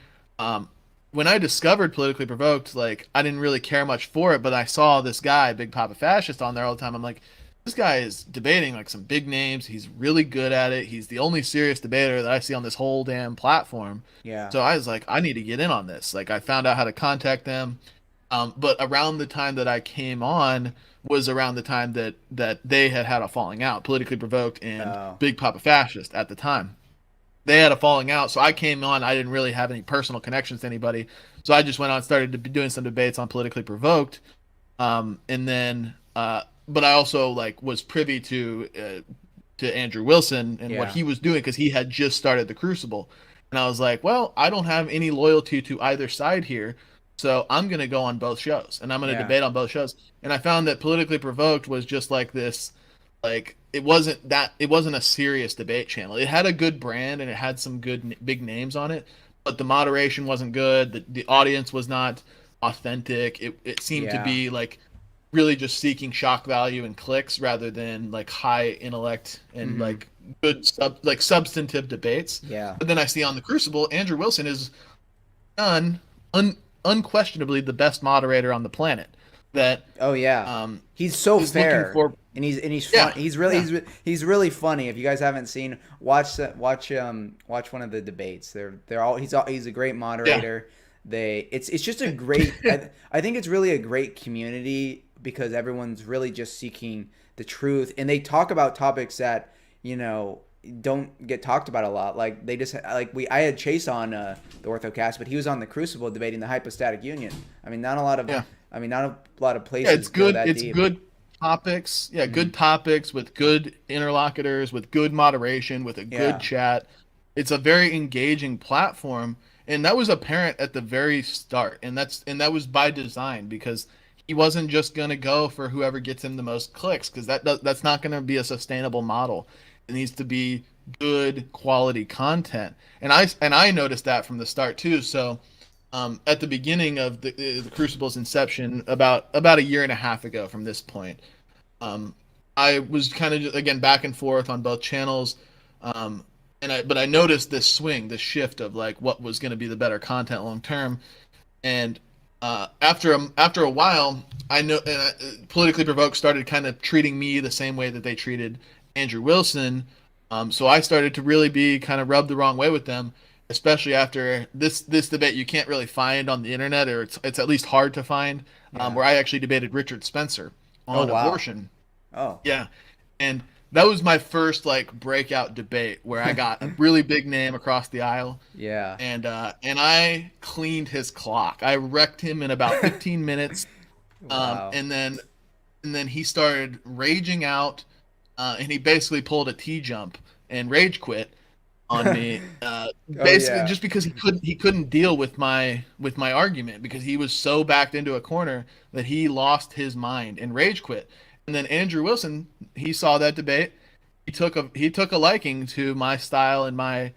When I discovered Politically Provoked, like I didn't really care much for it, but I saw this guy, Big Papa Fascist, on there all the time. I'm like, this guy is debating like some big names. He's really good at it. He's the only serious debater that I see on this whole damn platform. yeah, So I was like, I need to get in on this. Like I found out how to contact them. But around the time that I came on was around the time that they had a falling out, Politically Provoked and oh, Big Papa Fascist at the time. They had a falling out, so I came on. I didn't really have any personal connections to anybody, so I just went on and started doing some debates on Politically Provoked, and then but I also like was privy to Andrew Wilson and what yeah, he was doing because he had just started the Crucible, and I was like, well, I don't have any loyalty to either side here, so I'm gonna go on both shows and I'm gonna yeah, debate on both shows. And I found that Politically Provoked was just like this, like it wasn't a serious debate channel. It had a good brand and it had some good big names on it, but the moderation wasn't good. The audience was not authentic. It seemed to yeah, be like really just seeking shock value and clicks rather than like high intellect and mm-hmm, like like substantive debates. yeah. But then I see on the Crucible, Andrew Wilson is un, un unquestionably the best moderator on the planet. That Oh yeah, he's so is looking fair, for. and he's fun. Yeah, yeah. He's really funny. If you guys haven't seen, watch one of the debates. He's a great Yeah. moderator. It's just a great. I think it's really a great community, because everyone's really just seeking the truth, and they talk about topics that, you know, don't get talked about a lot. Like they just like I had Chase on the Orthocast, but he was on the Crucible debating the hypostatic union. I mean, Yeah. not a lot of Yeah, places it's go good. that It's deep. good topics. Yeah, Mhm. good topics with good interlocutors, with good moderation, with a good Yeah, chat. It's a very engaging platform, and that was apparent at the very start. And that was by design because he wasn't just going to go for whoever gets him the most clicks because that's not going to be a sustainable model. It needs to be good quality content. And I noticed that from the start too. So at the beginning of the Crucible's inception, about a year and a half ago from this point, um, I was kind of just, again, back and forth on both channels. But I noticed this swing, this shift of like what was going to be the better content long term. And after a while, I know Politically Provoked started kind of treating me the same way that they treated Andrew Wilson. So I started to really be kind of rubbed the wrong way with them, especially after this debate you can't really find on the internet, or it's at least hard to find, where I actually debated Richard Spencer on abortion. Oh. Yeah. And that was my first like breakout debate where I got a really big name across the aisle. Yeah. And I cleaned his clock. I wrecked him in about 15 minutes. Wow. And then he started raging out, and he basically pulled a TJump and rage quit on me. Basically just because he couldn't deal with my argument, because he was so backed into a corner that he lost his mind and rage quit. And then Andrew Wilson, he saw that debate. He took a liking to my style and my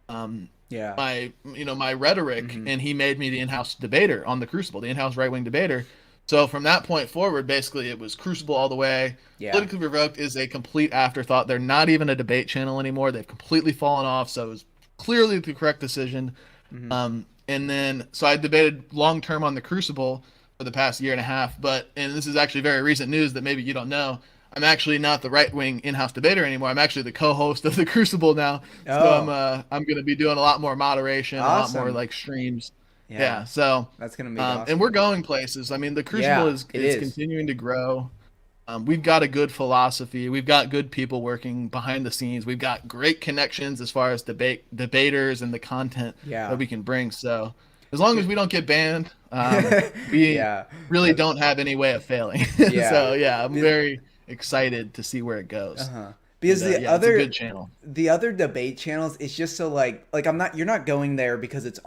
my rhetoric, and he made me the in-house debater on the Crucible, the in-house right-wing debater. So from that point forward, basically it was Crucible all the way. Yeah. Politically Provoked is a complete afterthought. They're not even a debate channel anymore. They've completely fallen off. So it was clearly the correct decision. And then so I debated long-term on the Crucible for the past year and a half. And this is actually very recent news that maybe you don't know. I'm actually not the right-wing in-house debater anymore. I'm actually the co-host of the Crucible now. So I'm going to be doing a lot more moderation, Awesome. a lot more like streams. Yeah, so that's going to be awesome. And we're going places. I mean, the Crucible is continuing to grow. We've got a good philosophy. We've got good people working behind the scenes. We've got great connections as far as debaters and the content that we can bring. So as long as we don't get banned, we really don't have any way of failing. So I'm very excited to see where it goes. Because it's a good channel. The other debate channels, it's just so like you're not going there because it's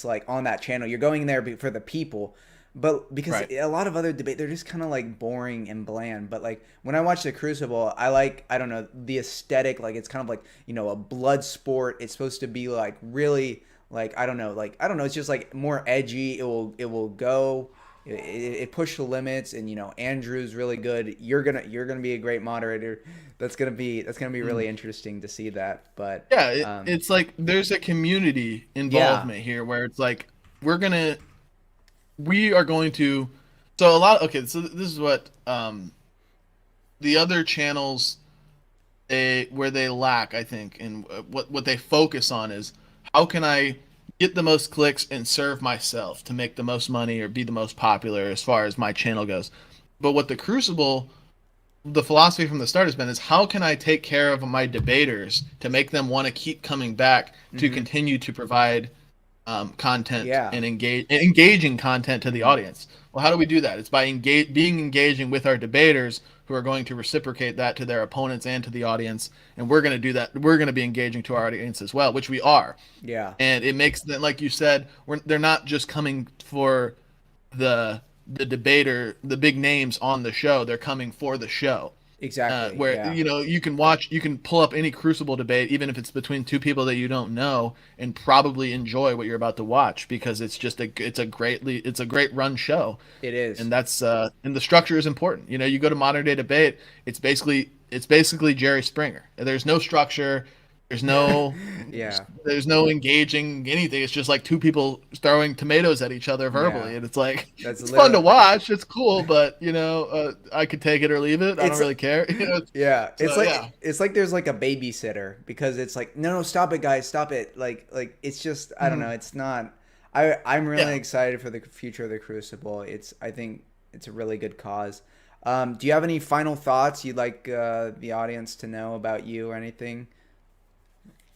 like on that channel. You're going there for the people. But because a lot of other debate, they're just kind of like boring and bland. But like when I watch the Crucible, I don't know, the aesthetic. Like it's kind of like, a blood sport. It's supposed to be like really like I don't know. It's just like more edgy. It will go. It pushed the limits, and Andrew's really good. You're gonna be a great moderator. That's gonna be really interesting to see that. But it's like there's a community involvement here where it's like we are going to. So this is what the other channels where they lack, I think, and what they focus on is how can I get the most clicks and serve myself to make the most money or be the most popular as far as my channel goes. But what the Crucible, the philosophy from the start has been is how can I take care of my debaters to make them want to keep coming back to continue to provide content and engaging content to the audience. Well, how do we do that? It's by being engaging with our debaters, who are going to reciprocate that to their opponents and to the audience, and we're going to do that. We're going to be engaging to our audience as well, which we are. Yeah. And it makes them, like you said, they're not just coming for the debater, the big names on the show. They're coming for the show. Exactly. You can pull up any Crucible debate, even if it's between two people that you don't know, and probably enjoy what you're about to watch, because it's a great run show. It is. And that's and the structure is important. You go to modern day debate, it's basically Jerry Springer. There's no structure. There's no there's no engaging anything. It's just like two people throwing tomatoes at each other verbally, and it's like it's fun to watch. It's cool, but I could take it or leave it. I don't really care. It's like there's like a babysitter, because it's like no, stop it, guys, stop it. Like it's just I don't know. It's not. I'm really excited for the future of the Crucible. I think it's a really good cause. Do you have any final thoughts you'd like the audience to know about you or anything?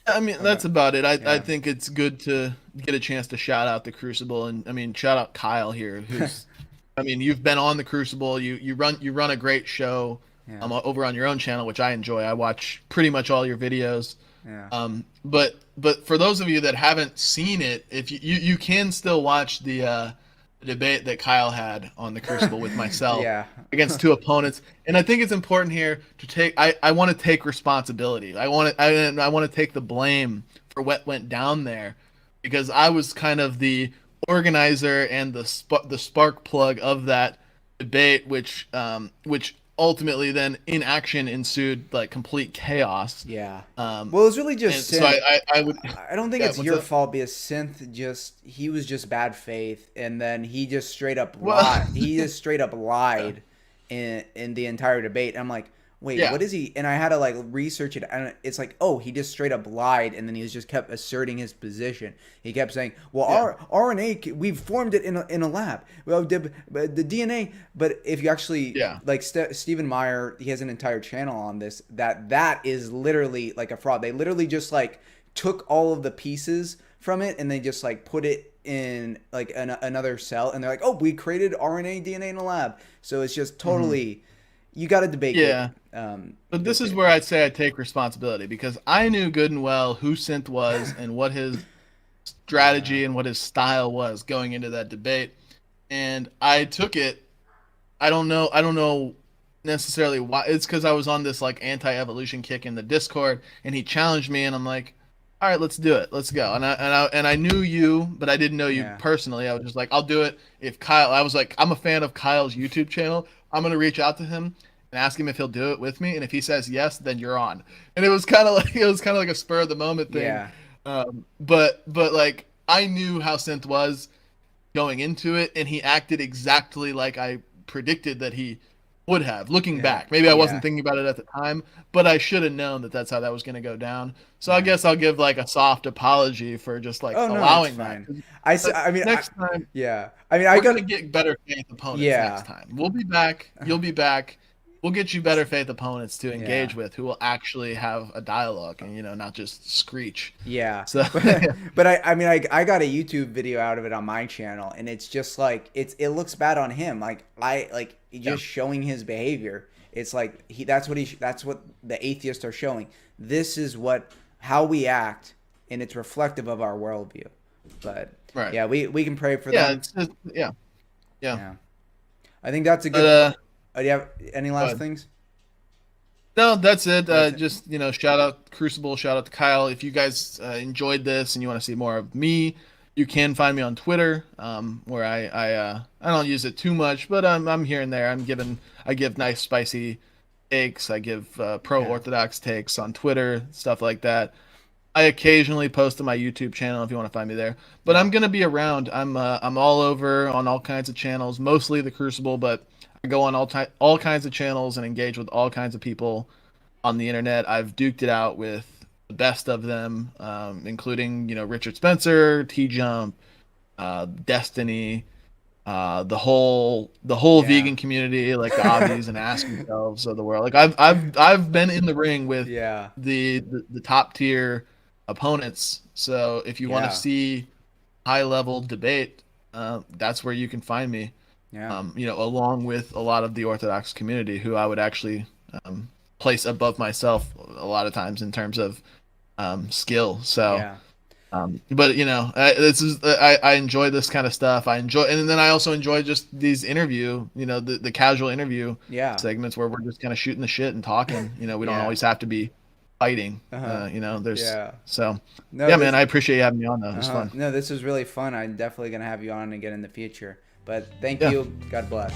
I mean, that's about it. I think it's good to get a chance to shout out the Crucible, and I mean, shout out Kyle here, who's, I mean, you've been on the Crucible. You run a great show over on your own channel, which I enjoy. I watch pretty much all your videos. Yeah. But for those of you that haven't seen it, if you can still watch the debate that Kyle had on the Crucible with myself against two opponents. And I think it's important here to take I want to take responsibility. I want to take the blame for what went down there, because I was kind of the organizer and the spark plug of that debate, which ultimately then inaction ensued, like complete chaos. Yeah. Um, Well, it was really and just so Synth. I would, I don't think yeah, it's what's your that? fault because Synth he was just bad faith, and then he just straight up Well, lied. He just straight up lied in the entire debate. And I'm like, wait, yeah, what is he? And I had to like research it, and it's like, oh, he just straight up lied, and then he just kept asserting his position. He kept saying, well, yeah, our RNA, we've formed it in a lab. Well, the DNA, but if you actually yeah, like Stephen Meyer, he has an entire channel on this. That is literally like a fraud. They literally just like took all of the pieces from it and they just like put it in like another cell, and they're like, oh, we created RNA DNA in a lab. So it's just hmm, totally, you got to debate it. yeah. But this is where I'd say I take responsibility because I knew good and well who Synth was and what his Yeah, strategy and what his style was going into that debate, and I took it. I don't know necessarily why. It's because I was on this like anti-evolution kick in the Discord, and he challenged me, and I'm like, all right, let's do it, let's go. And I knew you, but I didn't know you yeah, personally. I was just like, I'll do it if Kyle. I was like, I'm a fan of Kyle's YouTube channel. I'm gonna reach out to him and ask him if he'll do it with me, and if he says yes, then you're on. And it was kind of like a spur of the moment thing. yeah, But like I knew how Synth was going into it, and he acted exactly like I predicted that he would have. Looking yeah, back, maybe I wasn't yeah, thinking about it at the time, but I should have known that that's how that was going to go down. So I yeah. guess I'll give like a soft apology for just like Oh no, it's allowing that. fine. 'Cause I mean, next time yeah. I mean, I we're got, gonna get better faith opponents yeah, next time. We'll be back. You'll be back. We'll get you better faith opponents to yeah. engage with who will actually have a dialogue and not just screech. Yeah, So but I mean I got a YouTube video out of it on my channel, and it's just like it looks bad on him. Like I like yeah, just showing his behavior. It's like that's what the atheists are showing. This is what how we act, and it's reflective of our worldview. But right. yeah, we can pray for Yeah, them. it's just, yeah, yeah. Yeah, I think that's a But good. Do you have any go last ahead. things? No, that's it. That's it. Just shout out Crucible, shout out to Kyle. If you guys enjoyed this and you want to see more of me, you can find me on Twitter, where I don't use it too much, but I'm here and there. I give nice spicy takes. I give pro Yeah, Orthodox takes on Twitter, stuff like that. I occasionally post to my YouTube channel if you want to find me there. But yeah, I'm gonna be around. I'm all over on all kinds of channels, mostly the Crucible, but I go on all kinds of channels and engage with all kinds of people on the internet. I've duked it out with the best of them, including Richard Spencer, TJump, Destiny, the whole yeah, vegan community, like the Obbies and Ask Themselves of the world. Like I've been in the ring with yeah, the top tier opponents. So if you want to yeah, see high level debate, that's where you can find me. yeah, Along with a lot of the Orthodox community, who I would actually place above myself a lot of times in terms of skill. So, yeah, but I enjoy this kind of stuff. And then I also enjoy just these interview, the casual interview yeah. segments where we're just kind of shooting the shit and talking. We don't Yeah. always have to be fighting. Uh-huh. There's Yeah. so No, yeah, man. this I appreciate you having me on though. It was uh-huh. fun. No, this was really fun. I'm definitely gonna have you on again in the future. But thank Yeah. you. God bless.